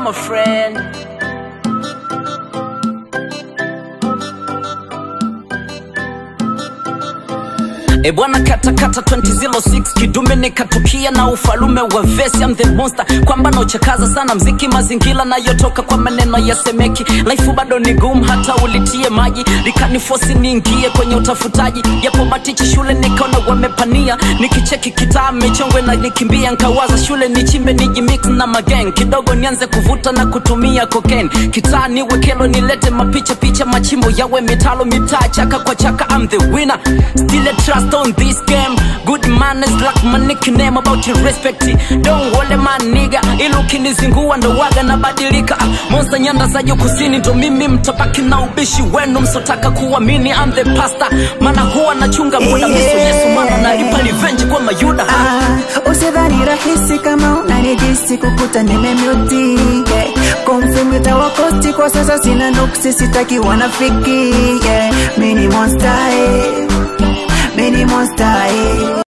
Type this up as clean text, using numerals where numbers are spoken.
my friend. Bwana kata 2006 kidume nikatukia na ufalume wa vesi. I'm the monster kwamba na uchakaza sana mziki mazingira na yotoka kwa maneno ya semeki. Life bado ni gumu hata ulitie maji, likaniforce niingie kwenye utafutaji. Yapo matichi shule nikaona wamepania, nikicheki kitaa mechongwe na nikimbia. Nkawaza shule nichimbe nijimix na magang, kidogo nianze kuvuta na kutumia cocaine. Kitaa niwe kelo nilete mapicha picha, machimbo yawe mitalo mitaa chaka kwa chaka. I'm the winner, still a trust on this game. Good manners like my nickname, about your respect. Don't worry my nigga, ilu kinizingua ndo waga na badilika. Monster nyanda za juu kusini ndo mimi, mtabaki na ubishi wenu msotaka kuamini. I'm the pastor, mana huwa nachunga muda miso Yesu, mana nalipa revenge kwa mayuda. Usidhani rahisi kama unanijisi kukuta nimemute. Confirm itawakosti kwa sasa sina nuksi, sitaki wanafiki. Mini monster, mini monster.